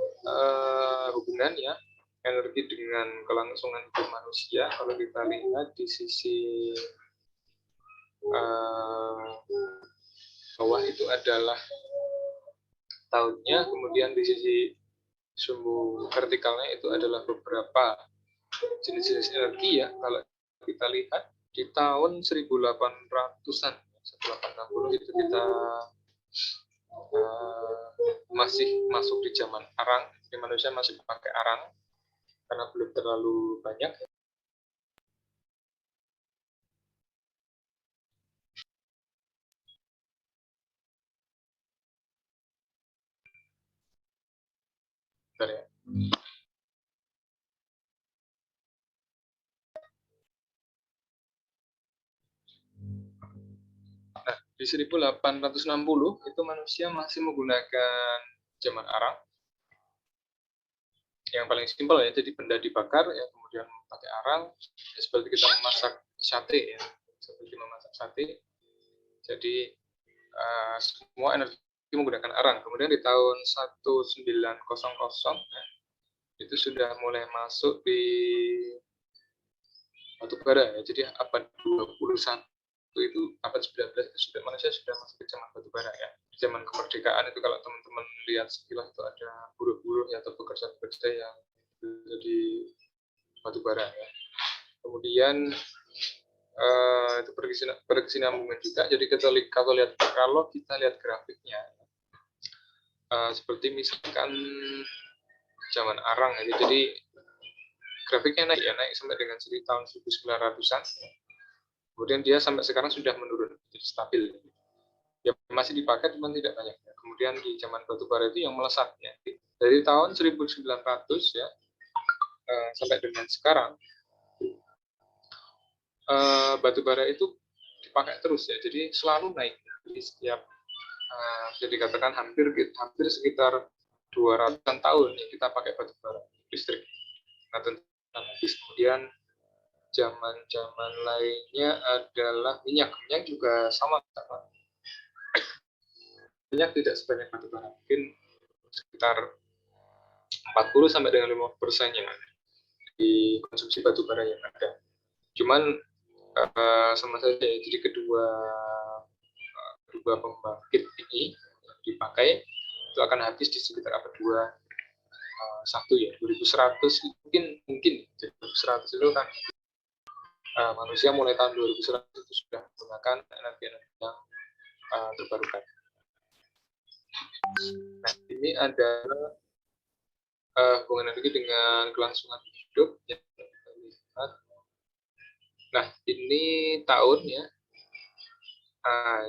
hubungan, ya, energi dengan kelangsungan hidup manusia. Kalau kita lihat di sisi bawah itu adalah tahunnya, kemudian di sisi sumbu vertikalnya itu adalah beberapa jenis-jenis energi, ya. Kalau kita lihat di tahun 1800-an, 1860 itu kita masih masuk di zaman arang, jadi manusia masih pakai arang karena belum terlalu banyak. Bentar, ya. Nah, di 1860 itu manusia masih menggunakan zaman arang. Yang paling simpel, ya, jadi benda dibakar, ya, kemudian pakai arang, ya, seperti kita memasak sate, ya, seperti memasak sate. Jadi semua energi menggunakan arang. Kemudian di tahun 1900, ya, itu sudah mulai masuk di batu bara, ya. Jadi abad 21 itu, abad 19 itu sudah manusia sudah masuk ke zaman batu bara, ya. Zaman kemerdekaan itu kalau teman-teman lihat sekilas itu ada buruh-buruh, ya, atau pekerja-pekerja yang jadi batu bara, ya. Kemudian itu berkesinambungan juga. Jadi kalau kita lihat grafiknya, seperti misalkan zaman arang, ya. Jadi grafiknya naik, ya, naik sampai dengan tahun 1900-an. Kemudian dia sampai sekarang sudah menurun, jadi stabil. Ya, masih dipakai, cuma tidak banyak. Ya. Kemudian di zaman batu bara itu yang melesat, ya. Dari tahun 1900, ya, sampai dengan sekarang, batu bara itu dipakai terus, ya. Jadi selalu naik. Jadi setiap Bisa dikatakan hampir sekitar 200-an tahun ya kita pakai batu bara listrik. Nah, kemudian zaman lainnya adalah minyak. Minyak juga sama. Minyak tidak sebanyak batu bara, mungkin sekitar 40 sampai dengan 50%-nya di konsumsi batu bara yang ada. Cuman sama saja ya, jadi kedua pembangkit ini dipakai itu akan habis di sekitar abad 21 ya, 2100 mungkin 2100 itu kan manusia mulai tahun 2100 itu sudah menggunakan energi-energi yang terbarukan. Nah, ini adalah hubungan energi dengan kelangsungan hidup yang kita lihat. Nah, ini tahunnya.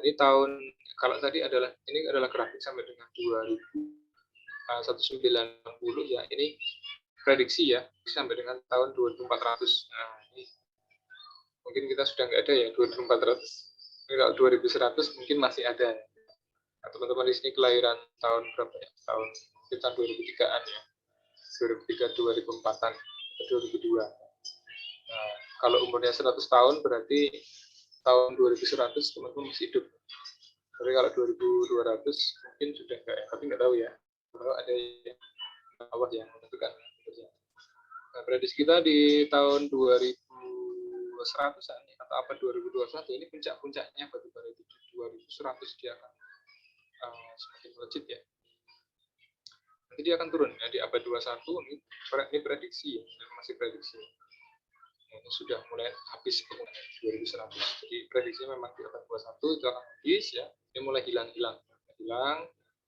Ini tahun, kalau tadi ini adalah grafik sampai dengan 2190 ya, ini prediksi ya, sampai dengan tahun 2400. Nah, ini mungkin kita sudah nggak ada ya 2400. Ini kalau 2100 mungkin masih ada. Nah, teman-teman di sini kelahiran tahun berapa ya? Tahun 2003-an ya. 2003, 2004-an, 2002. Nah, kalau umurnya 100 tahun berarti tahun 2100 teman-teman masih hidup. Tapi kalau 2200 mungkin sudah enggak ya, tapi nggak tahu ya. Kalau ada yang Allah yang menentukan. Nah, prediksi kita di tahun 2100-an atau apa 2021 ini puncak-puncaknya batu bara itu 2100 dia akan semakin melejit ya. Nanti dia akan turun ya di abad 21 ini prediksi ya, masih prediksi. Ini sudah mulai habis ke 2100. Jadi prediksi memang di abad 21 itu akan habis ya. Ini mulai hilang.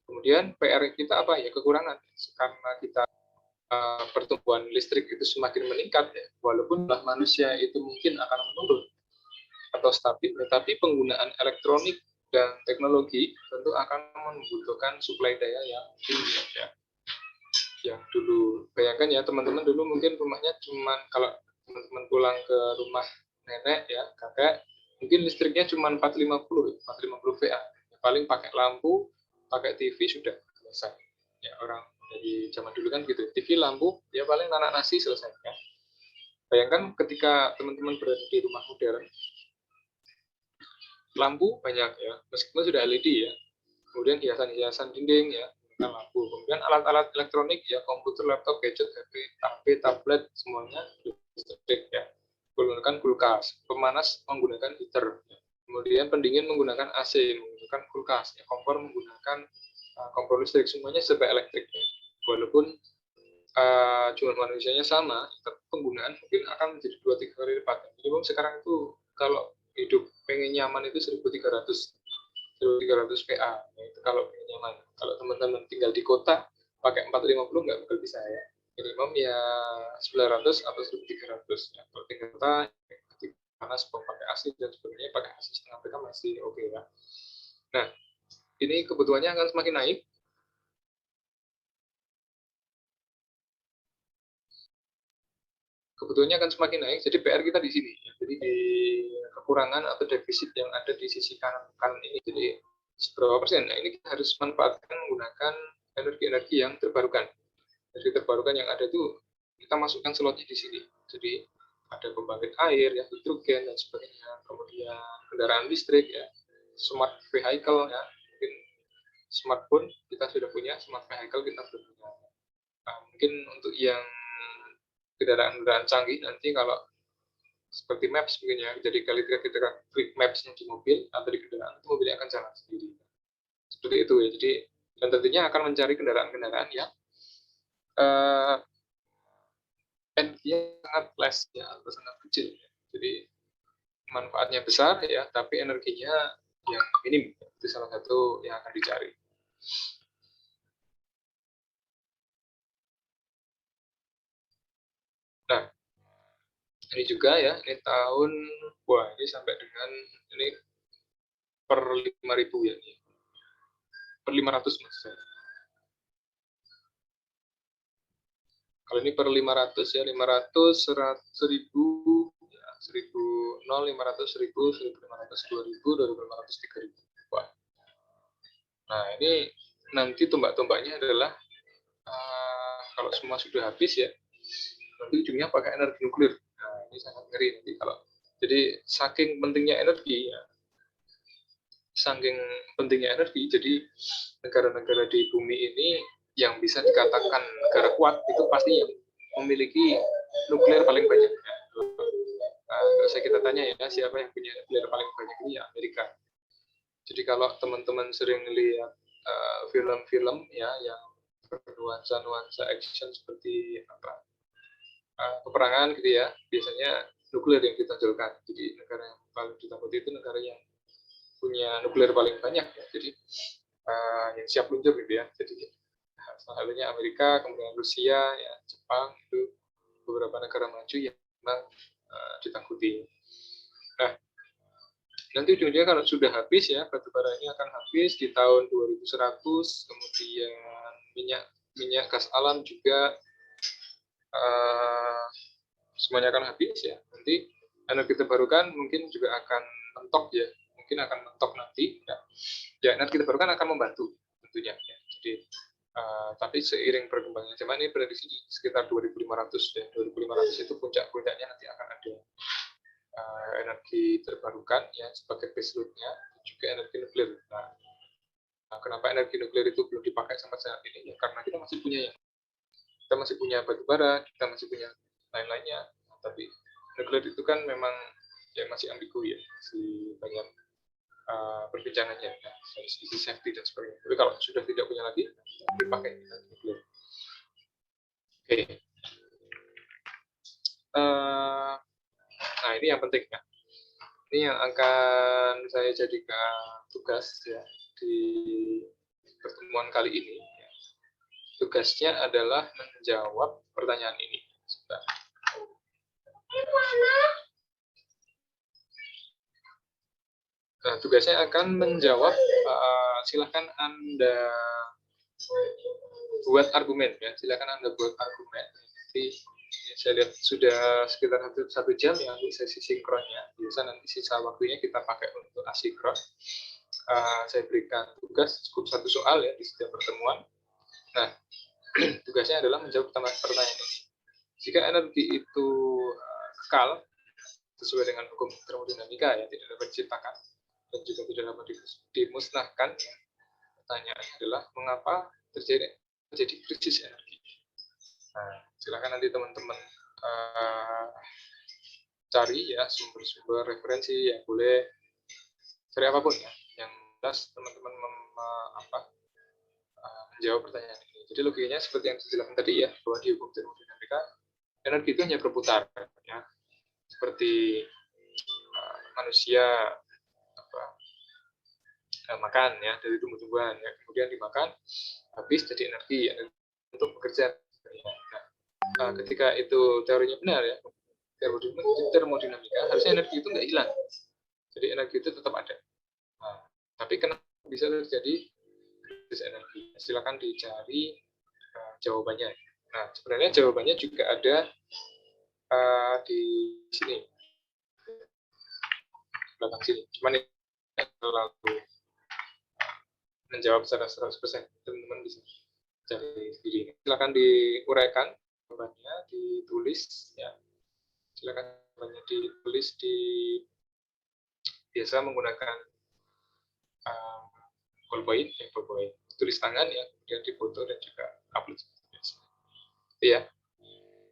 Kemudian PR kita apa ya? Kekurangan. Karena kita pertumbuhan listrik itu semakin meningkat ya. Walaupun manusia itu mungkin akan menurun atau stabil, tetapi penggunaan elektronik dan teknologi tentu akan membutuhkan suplai daya yang tinggi ya. Yang dulu bayangkan ya teman-teman, dulu mungkin rumahnya cuman, kalau teman-teman pulang ke rumah nenek ya, kakek, mungkin listriknya cuma 450 VA. Paling pakai lampu, pakai TV sudah selesai. Ya, orang dari zaman dulu kan gitu, TV, lampu, ya paling nanak nasi selesai ya. Bayangkan ketika teman-teman berada di rumah modern, lampu banyak ya, meskipun sudah LED ya. Kemudian hiasan-hiasan dinding ya, lampu. Kemudian alat-alat elektronik ya, komputer, laptop, gadget, HP, tablet, semuanya listrik ya. Menggunakan kulkas, pemanas menggunakan heater, kemudian pendingin menggunakan AC, menggunakan kulkas, ya, kompor menggunakan kompor listrik, semuanya serba elektrik ya. Walaupun jumlah manusianya sama, tapi penggunaan mungkin akan menjadi 2-3 kali lipat. Minimum sekarang itu kalau hidup pengen nyaman itu 1300 PA, itu kalau pengen nyaman. Kalau teman-teman tinggal di kota pakai 450 nggak bakal bisa ya. Minimum ya 900 atau 1300 ya. Kalau tinggal kota panas pakai AC dan sebagainya, pakai AC setengah PA masih oke ya. Nah, ini kebutuhannya akan semakin naik. Kebutuhannya akan semakin naik, jadi PR kita di sini. Jadi di kekurangan atau defisit yang ada di sisi kanan ini, jadi seberapa persen? Nah, ini kita harus manfaatkan menggunakan energi-energi yang terbarukan. Energi terbarukan yang ada itu kita masukkan slotnya di sini. Jadi ada pembangkit air, ya, hidrogen dan sebagainya. Kemudian kendaraan listrik, ya, smart vehicle, ya, mungkin smartphone kita sudah punya, smart vehicle kita sudah punya. Nah, mungkin untuk yang kendaraan canggih nanti kalau seperti Maps mungkin ya, jadi kalau kita klik Maps-nya di mobil atau di kendaraan, itu mobilnya akan jalan sendiri. Seperti itu ya. Jadi dan tentunya akan mencari kendaraan-kendaraan yang energinya sangat less ya, atau sangat kecil. Ya. Jadi manfaatnya besar ya, tapi energinya yang minim. Itu salah satu yang akan dicari. Nah, ini juga ya, ini tahun, wah ini sampai dengan ini per 5.000 ya, ini. Per 500 maksudnya. Kalau ini per 500 ya, 500, 1000, ya, 1000, 0, 500, 1000, 1500, 2000, 2500, 3000. Wah. Nah, ini nanti tombak-tombaknya adalah kalau semua sudah habis ya, nanti ujungnya pakai energi nuklir. Nah, ini sangat ngeri nanti kalau. Jadi saking pentingnya energi ya, saking pentingnya energi, jadi negara-negara di bumi ini yang bisa dikatakan negara kuat itu pasti yang memiliki nuklir paling banyak. Nggak usah kita tanya ya, siapa yang punya nuklir paling banyak ini ya Amerika. Jadi kalau teman-teman sering lihat film-film ya yang bernuansa-nuansa action seperti apa peperangan gitu ya, biasanya nuklir yang ditonjolkan. Jadi negara yang paling ditakuti itu negara yang punya nuklir paling banyak ya. Jadi yang siap luncur gitu ya. Jadi salah satunya Amerika, kemudian Rusia, ya Jepang itu beberapa negara maju yang memang ditakuti. Nah, nanti ujungnya kalau sudah habis ya, batu bara ini akan habis di tahun 2100, kemudian minyak gas alam juga semuanya akan habis ya. Nanti energi terbarukan mungkin juga akan mentok ya, mungkin akan mentok nanti. Ya energi terbarukan akan membantu tentunya. Ya. Jadi tapi seiring perkembangan zaman ini prediksi sekitar 2500 ya. 2500 itu puncak-puncaknya nanti akan ada energi terbarukan ya sebagai baseload-nya, juga energi nuklir. Nah, kenapa energi nuklir itu belum dipakai sampai saat ini? Ya karena kita masih punya kita masih punya batu bara, kita masih punya lain-lainnya. Nah, tapi nuklir itu kan memang ya masih ambigu ya, masih banyak perbincangannya ya, dari sisi safety dan sebagainya. Tapi kalau sudah tidak punya lagi, dipakai nuklir. Oke. Nah ini yang penting ya. Ini yang akan saya jadikan tugas ya di pertemuan kali ini. Tugasnya adalah menjawab pertanyaan ini. Sebentar. Nah, tugasnya akan menjawab, silahkan Anda buat argumen ya, silahkan Anda buat argumen. Jadi saya lihat sudah sekitar satu jam ya untuk sesi sinkronnya. Biasa nanti sisa waktunya kita pakai untuk asinkron. Saya berikan tugas cukup satu soal ya di setiap pertemuan. Nah, tugasnya adalah menjawab pertanyaan ini. Jika energi itu kekal sesuai dengan hukum termodinamika ya, tidak dapat diciptakan dan juga tidak dapat dimusnahkan, pertanyaannya adalah mengapa terjadi krisis energi. Nah, silakan nanti teman-teman cari ya sumber-sumber referensi yang boleh cari apapun ya, yang jelas teman-teman menjawab pertanyaan ini. Jadi logikanya seperti yang dijelaskan tadi ya, bahwa di hukum termodinamika energi itu hanya berputar ya, seperti manusia makan ya dari tumbuh-tumbuhan ya, kemudian dimakan habis jadi energi ya, untuk bekerja. Nah, ketika itu teorinya benar ya, termodinamika, harusnya energi itu nggak hilang, jadi energi itu tetap ada. Nah, tapi kenapa bisa terjadi krisis energi? Silakan dicari jawabannya. Nah, sebenarnya jawabannya juga ada di sini, belakang sini. Cuman ini terlalu menjawab secara 100%. Teman-teman bisa cari sendiri. Silakan diuraikan jawabannya, ditulis ya. Silakan jawabannya ditulis di biasa menggunakan ballpoint, tulis tangan ya, kemudian difoto dan juga upload. Ya.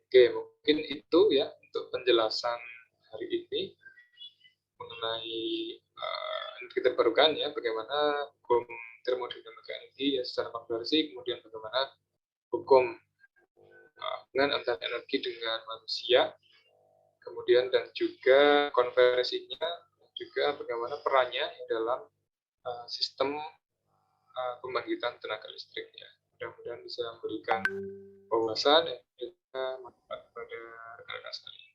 Oke, mungkin itu ya untuk penjelasan hari ini mengenai energi terbarukan ya, bagaimana hukum termodinamika energi ya secara kalkulasi, kemudian bagaimana hukum hubungan antara energi dengan manusia, kemudian dan juga konversinya, juga bagaimana perannya dalam sistem pembangkitan tenaga listrik ya. Mudah-mudahan bisa memberikan wawasan dan juga manfaat pada rekan-rekan sekalian.